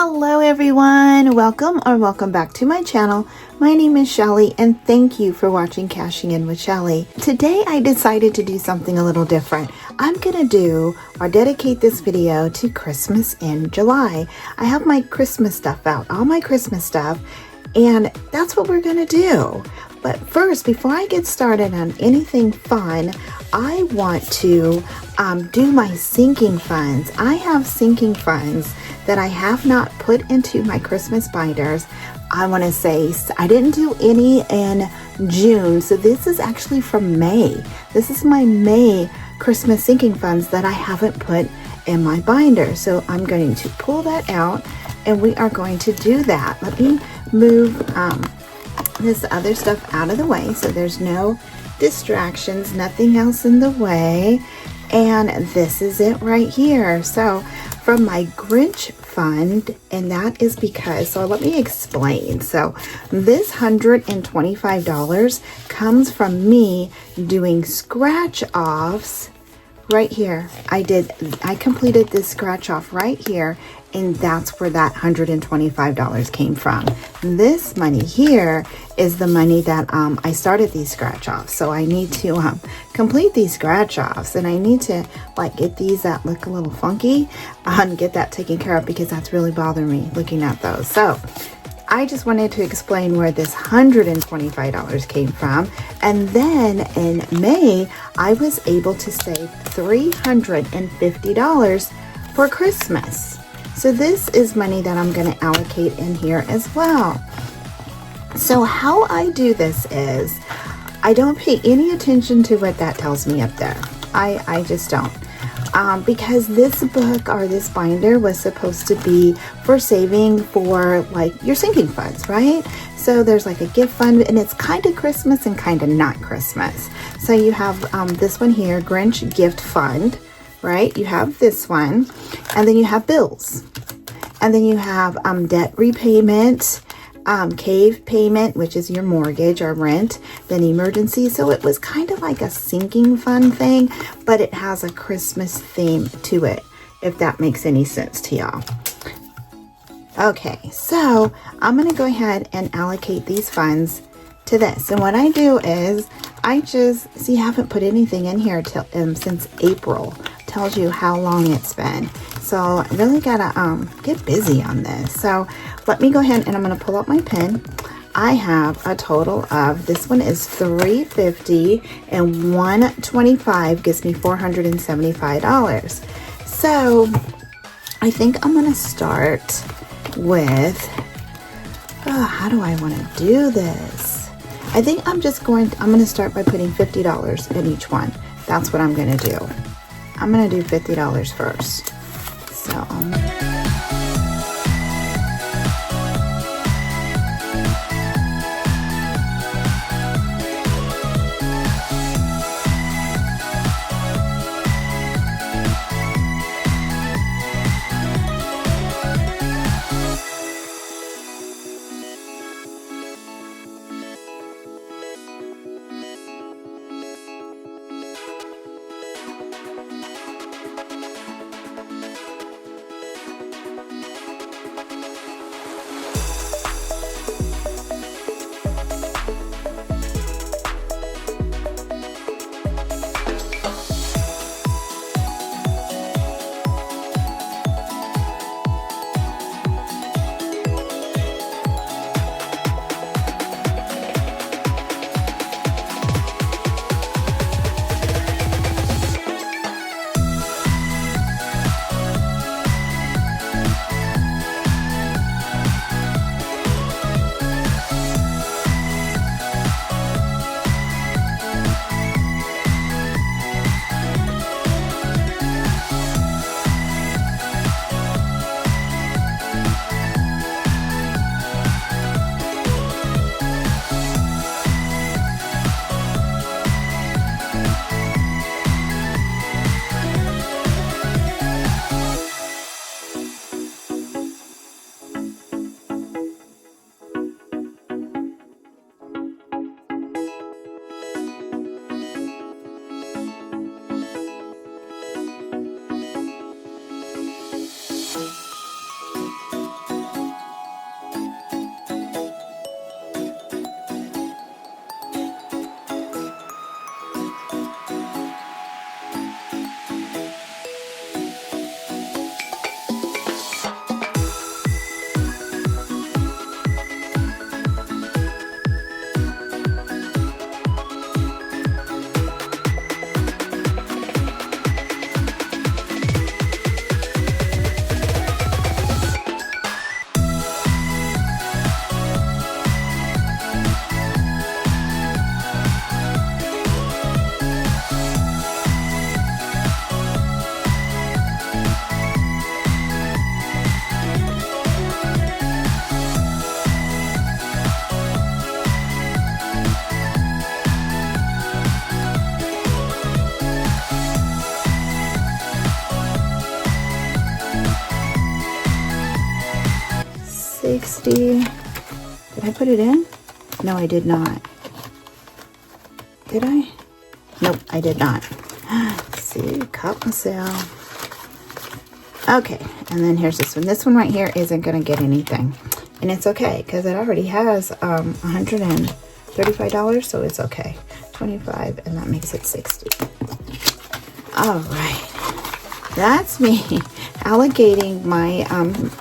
Hello everyone, welcome back to my channel. My name is Shelley and thank you for watching Cashing In with Shelley. Today I decided to do something a little different. I'm gonna dedicate this video to Christmas in July. I have my Christmas stuff out, all my Christmas stuff, and that's what we're gonna do. But first, before I get started on anything fun, I want to do my sinking funds. I have sinking funds that I have not put into my Christmas binders. I want to say I didn't do any in June, so this is actually from May. This is my May Christmas sinking funds that I haven't put in my binder. So I'm going to pull that out and we are going to do that. Let me move this other stuff out of the way so there's no distractions, nothing else in the way. And this is it right here. So from my Grinch fund, and that is because, so let me explain. So this $125 comes from me doing scratch offs right here. I completed this scratch off right here, and that's where that $125 came from. This money here is the money that I started these scratch offs. So I need to complete these scratch offs, and I need to get these that look a little funky and get that taken care of because that's really bothering me looking at those. So I just wanted to explain where this $125 came from. And then in May, I was able to save $350 for Christmas. So this is money that I'm going to allocate in here as well. So how I do this is I don't pay any attention to what that tells me up there. I just don't. Because this book or this binder was supposed to be for saving for your sinking funds, right? So there's a gift fund, and it's kind of Christmas and kind of not Christmas. So you have this one here, Grinch gift fund, right? You have this one, and then you have bills, and then you have debt repayment, cave payment, which is your mortgage or rent, then emergency. So it was kind of like a sinking fund thing, but it has a Christmas theme to it, if that makes any sense to y'all. Okay, so I'm going to go ahead and allocate these funds to this. And what I do is I just see, I haven't put anything in here till since April. Tells you how long it's been. So I really gotta get busy on this. So let me go ahead and I'm gonna pull up my pen. I have a total of, this one is $350 and $125 gives me $475. So I think I'm gonna start with, how do I want to do this? I think I'm gonna start by putting $50 in each one. That's what I'm gonna do. I'm gonna do $50 first. So 60. Did I put it in? No, I did not. Did I? Nope, I did not. See, caught myself. Okay, and then here's this one. This one right here isn't gonna get anything. And it's okay, because it already has $135, so it's okay. 25, and that makes it 60. All right. That's me allocating my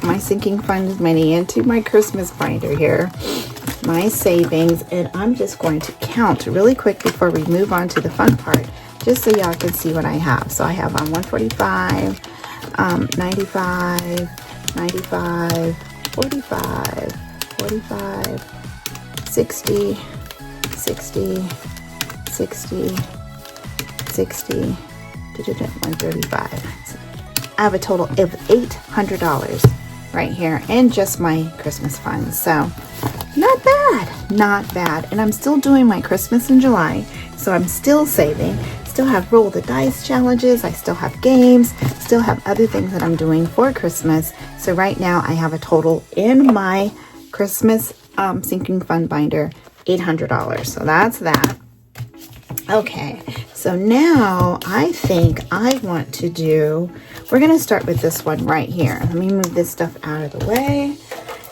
my sinking fund money into my Christmas binder here, my savings, and I'm just going to count really quick before we move on to the fun part, just so y'all can see what I have. So I have 145, 95, 95, 45, 45, 60, 60, 60, 60, 135. I have a total of $800 right here in just my Christmas funds. So not bad, not bad. And I'm still doing my Christmas in July, so I'm still saving. Still have roll the dice challenges. I still have games, still have other things that I'm doing for Christmas. So right now I have a total in my Christmas sinking fund binder, $800. So that's that. Okay, so now I think I want to do, we're going to start with this one right here. Let me move this stuff out of the way.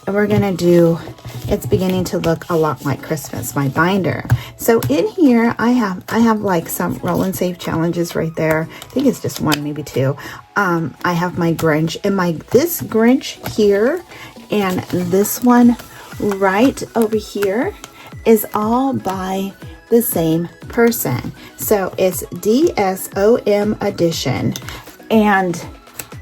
And we're going to do, it's beginning to look a lot like Christmas, my binder. So in here, I have like some roll and save challenges right there. I think it's just one, maybe two. I have my Grinch and this Grinch here and this one right over here is all by the same person. So it's DSOM edition, and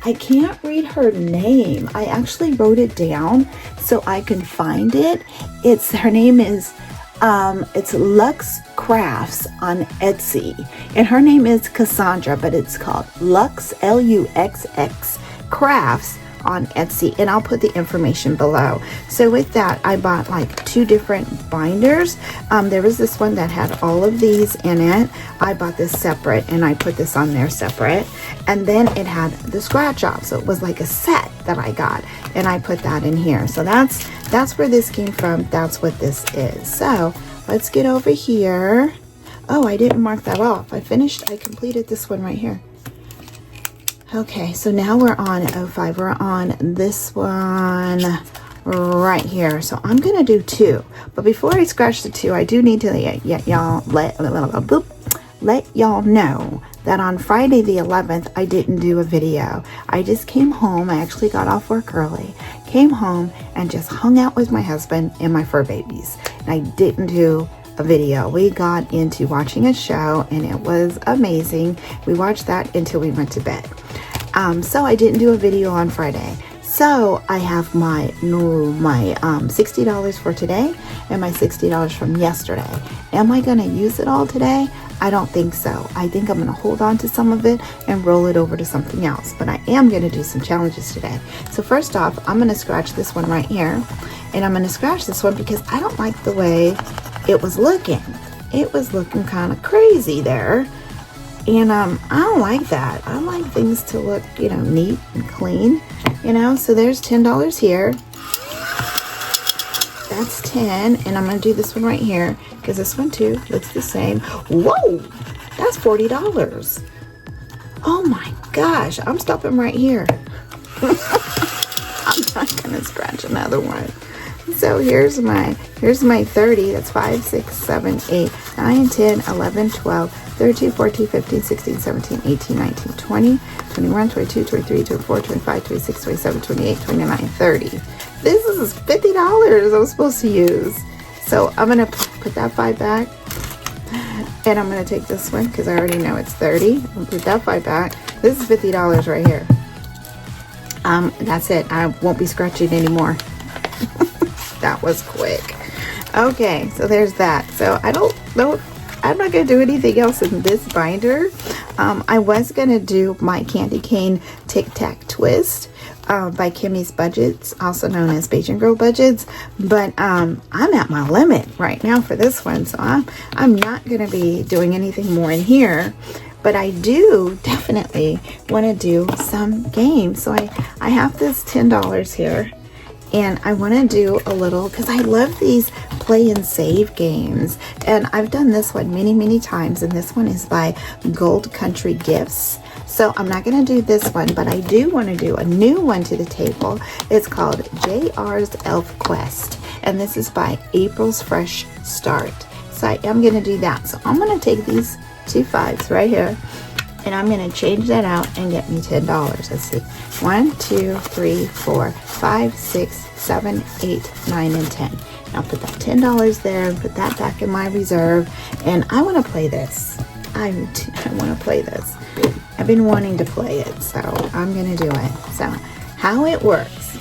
I can't read her name. I actually wrote it down so I can find it. Her name is it's Lux Crafts on Etsy, and her name is Cassandra, but it's called Lux, Luxx Crafts on Etsy, and I'll put the information below. So with that, I bought like two different binders. There was this one that had all of these in it. I bought this separate, and I put this on there separate. And then it had the scratch off, so it was like a set that I got, and I put that in here. So that's where this came from. That's what this is. So let's get over here. Oh, I didn't mark that off. I completed this one right here. Okay, so now we're on 05. We're on this one right here. So I'm gonna do two, but before I scratch the two, I do need to let y'all know that on Friday the 11th, I didn't do a video. I just came home. I actually got off work early, came home and just hung out with my husband and my fur babies. And I didn't do a video. We got into watching a show, and it was amazing. We watched that until we went to bed. So I didn't do a video on Friday. So I have my $60 for today and my $60 from yesterday. Am I going to use it all today? I don't think so. I think I'm going to hold on to some of it and roll it over to something else. But I am going to do some challenges today. So first off, I'm going to scratch this one right here. And I'm going to scratch this one because I don't like the way it was looking. It was looking kind of crazy there. And I don't like that. I like things to look, neat and clean, So there's $10 here. That's 10. And I'm going to do this one right here because this one too looks the same. Whoa, that's $40. Oh my gosh, I'm stopping right here. I'm not going to scratch another one. So here's my 30. That's 5, 6, 7, 8, 9, 10, 11, 12, 13, 14, 15, 16, 17, 18, 19, 20, 21, 22, 23, 24, 25, 26, 27, 28, 29, 30. This is $50 I was supposed to use. So I'm going to put that 5 back. And I'm going to take this one because I already know it's 30. I'll put that 5 back. This is $50 right here. That's it. I won't be scratching anymore. That was quick. Okay, so there's that. So I don't know. I'm not going to do anything else in this binder. I was going to do my candy cane tic tac twist by Kimmy's Budgets, also known as Beijing Girl Budgets. But I'm at my limit right now for this one. So I'm not going to be doing anything more in here. But I do definitely want to do some games. So I have this $10 here. And I want to do a little, because I love these play and save games. And I've done this one many times, and this one is by Gold Country Gifts. So I'm not going to do this one, but I do want to do a new one to the table. It's called JRS Elf Quest, and this is by April's Fresh Start. So I am going to do that. So I'm going to take these 2 5s right here, and I'm going to change that out and get me $10. Let's see. 1, 2, 3, 4, 5, 6, 7, 8, 9, and 10. I'll put that $10 there and put that back in my reserve. And I want to play this. I want to play this. I've been wanting to play it, so I'm going to do it. So how it works,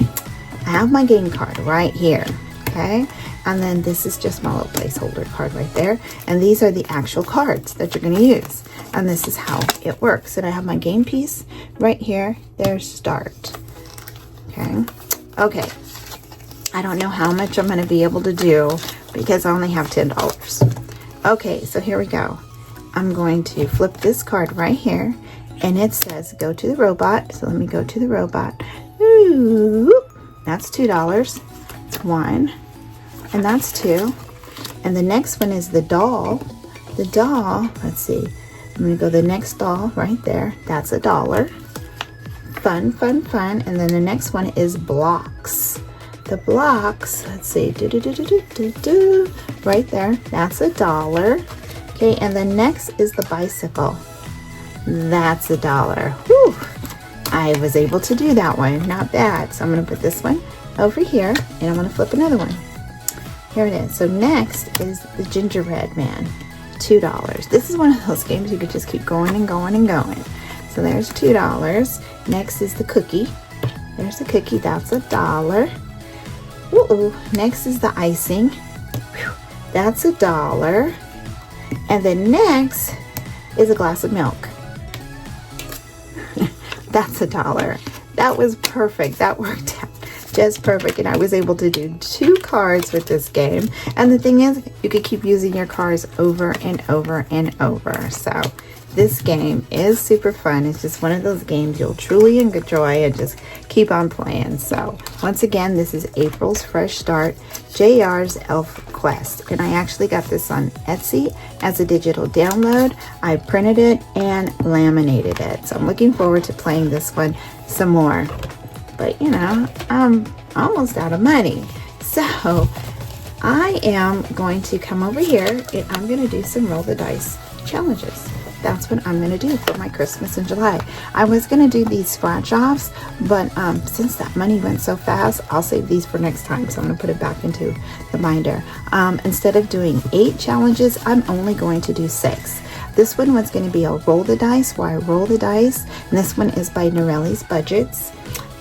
I have my game card right here, okay? And then this is just my little placeholder card right there. And these are the actual cards that you're going to use. And this is how it works. And I have my game piece right here. There's start. Okay. Okay. I don't know how much I'm going to be able to do because I only have $10. Okay, so here we go. I'm going to flip this card right here. And it says go to the robot. So let me go to the robot. Ooh, that's $2. 1. And that's 2. And the next one is the doll. The doll, let's see. I'm going to go the next doll right there. That's $1. Fun, fun, fun. And then the next one is blocks. The blocks, let's see. Right there. That's $1. Okay, and the next is the bicycle. That's $1. Whew. I was able to do that one. Not bad. So I'm going to put this one over here, and I'm going to flip another one. Here it is. So next is the gingerbread man, $2. This is one of those games you could just keep going and going and going. So there's $2. Next is the cookie. There's the cookie. That's $1. Ooh. Next is the icing. Whew. That's $1. And then next is a glass of milk. That's $1. That was perfect. That worked out just perfect. And I was able to do 2 cards with this game. And the thing is, you could keep using your cards over and over and over. So this game is super fun. It's just one of those games you'll truly enjoy and just keep on playing. So once again, this is April's Fresh Start, JR's Elf Quest. And I actually got this on Etsy as a digital download. I printed it and laminated it. So I'm looking forward to playing this one some more. But you know, I'm almost out of money. So I am going to come over here and I'm going to do some roll the dice challenges. That's what I'm going to do for my Christmas in July. I was going to do these scratch offs, but since that money went so fast, I'll save these for next time. So I'm going to put it back into the binder. Instead of doing 8 challenges, I'm only going to do 6. This one was going to be a roll the dice, where I roll the dice. And this one is by Norelli's Budgets.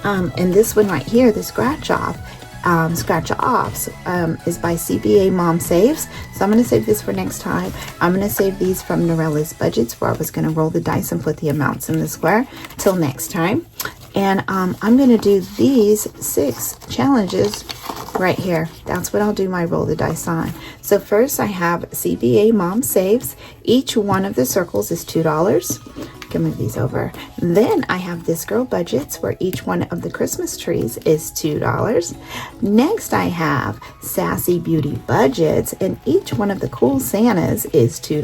And this one right here, the scratch offs, is by CBA Mom Saves. So I'm going to save this for next time. I'm going to save these from Norelli's Budgets, where I was going to roll the dice and put the amounts in the square till next time. And I'm going to do these 6 challenges right here. That's what I'll do my roll the dice on. So first I have CBA Mom Saves. Each one of the circles is $2. Can move these over. Then I have This Girl Budgets, where each one of the Christmas trees is $2. Next I have Sassy Beauty Budgets, and each one of the Cool Santas is $2.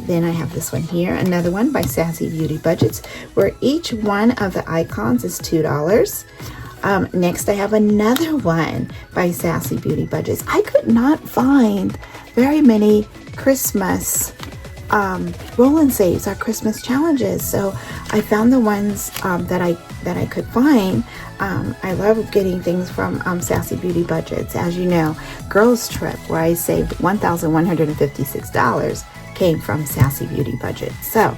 Then I have this one here, another one by Sassy Beauty Budgets, where each one of the icons is $2. Next I have another one by Sassy Beauty Budgets. I could not find very many Christmas roll and saves, our Christmas challenges, so I found the ones that I could find. I love getting things from Sassy Beauty Budgets. As you know, Girls Trip, where I saved $1,156, came from Sassy Beauty Budget. So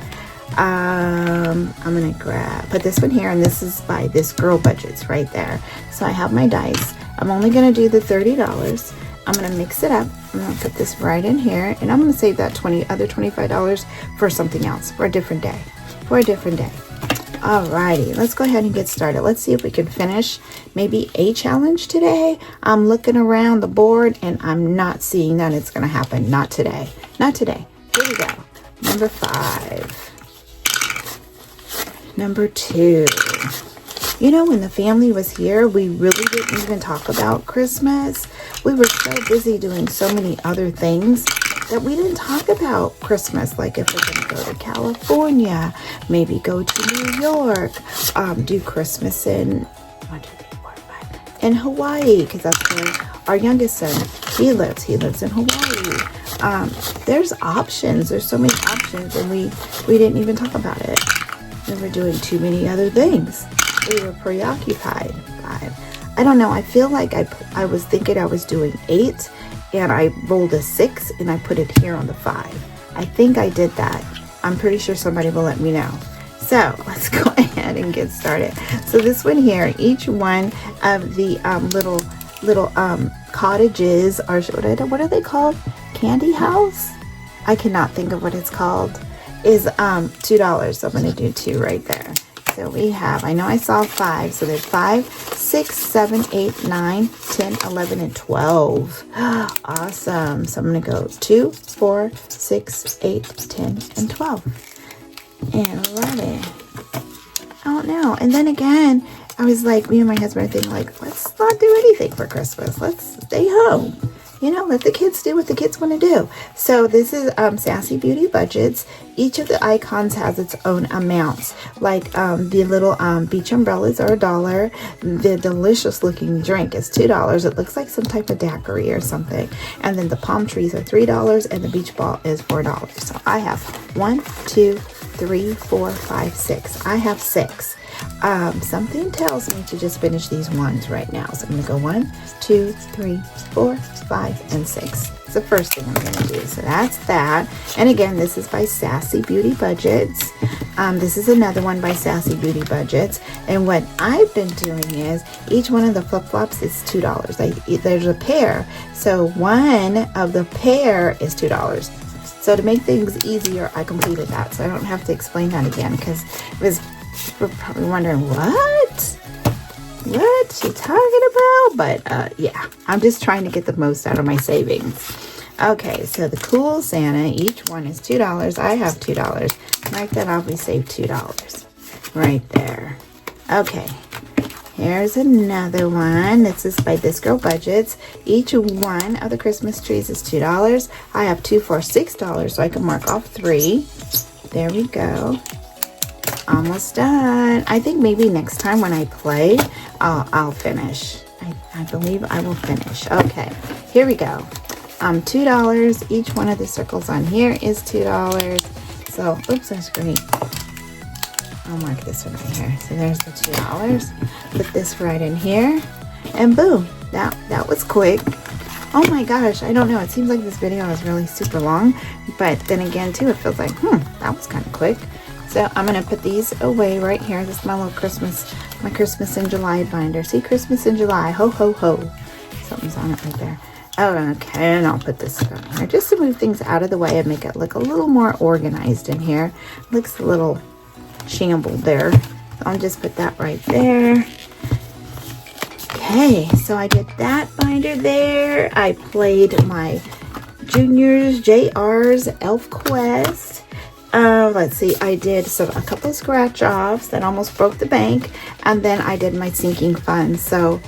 I'm gonna put this one here, and this is by This Girl Budgets right there. So I have my dice. I'm only gonna do the $30. I'm gonna mix it up. I'm gonna put this right in here, and I'm gonna save that other $25 for something else, for a different day. Alrighty, let's go ahead and get started. Let's see if we can finish maybe a challenge today. I'm looking around the board and I'm not seeing that it's gonna happen. Not today. Here we go. Number 5. Number 2. You know, when the family was here, we really didn't even talk about Christmas. We were so busy doing so many other things that we didn't talk about Christmas. Like if we're going to go to California, maybe go to New York, do Christmas in 1, 2, 3, 4, 5 in Hawaii, because that's where our youngest son, he lives in Hawaii. There's options. There's so many options, and we didn't even talk about it. We were doing too many other things. We were preoccupied by, I don't know, I feel like I was thinking I was doing 8, and I rolled a 6 and I put it here on the 5. I think I did that. I'm pretty sure somebody will let me know. So let's go ahead and get started. So this one here, each one of the little cottages, or what are they called? Candy house? I cannot think of what it's called. Is $2. So I'm going to do 2 right there. So we have, I know I saw 5, so there's 5, 6, 7, 8, 9, 10, 11, and 12. Awesome. So I'm going to go 2, 4, 6, 8, 10, and 12. And ready. Oh no. And then again, I was like, me and my husband are thinking like, let's not do anything for Christmas. Let's stay home. You know, let the kids do what the kids want to do. So this is Sassy Beauty Budgets. Each of the icons has its own amounts. Like the little beach umbrellas are $1. The delicious looking drink is $2. It looks like some type of daiquiri or something. And then the palm trees are $3 and the beach ball is $4. So I have 1, 2, 3, 4, 5, 6. I have 6. Something tells me to just finish these ones right now. So I'm going to go 1, 2, 3, 4, 5, and 6. It's the first thing I'm going to do. So that's that. And again, this is by Sassy Beauty Budgets. This is another one by Sassy Beauty Budgets. And what I've been doing is each one of the flip-flops is $2. There's a pair. So one of the pair is $2. So to make things easier, I completed that. So I don't have to explain that again, because it was, we're probably wondering what she talking about, but yeah, I'm just trying to get the most out of my savings. Okay, so the Cool Santa, each one is $2. I have $2. Mark that off. We saved $2 right there. Okay, here's another one. This is by This Girl Budgets. Each one of the Christmas trees is $2. I have 2 for $6, so I can mark off 3. There we go. Almost done. I think maybe next time when I play, I'll finish. I believe I will finish. Okay, here we go. $2. Each one of the circles on here is $2. So, oops, that's green. I'll mark this one right here. So there's the $2. Put this right in here, and boom. That was quick. Oh my gosh, I don't know. It seems like this video is really super long, but then again too, it feels like, that was kind of quick. So I'm going to put these away right here. This is my little my Christmas in July binder. See, Christmas in July, ho, ho, ho. Something's on it right there. Oh, okay, and I'll put this down here just to move things out of the way and make it look a little more organized in here. Looks a little shambled there. So I'll just put that right there. Okay, so I did that binder there. I played my Junior's JRS Elf Quest. Let's see, I did a couple of scratch offs that almost broke the bank, and then I did my sinking fund. So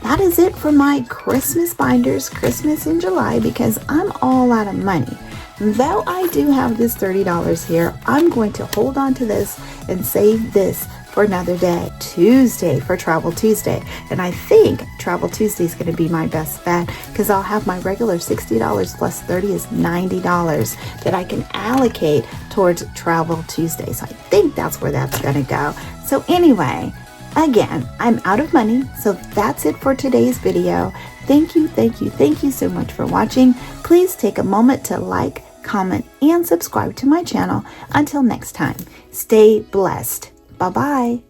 that is it for my Christmas binders, Christmas in July, because I'm all out of money. Though I do have this $30 here, I'm going to hold on to this and save this for another day, Tuesday, for Travel Tuesday. And I think Travel Tuesday is going to be my best bet, because I'll have my regular $60 plus 30 is $90 that I can allocate towards Travel Tuesday. So I think that's where that's going to go. So anyway, again, I'm out of money. So that's it for today's video. Thank you so much for watching. Please take a moment to like, comment, and subscribe to my channel. Until next time, stay blessed. Bye-bye.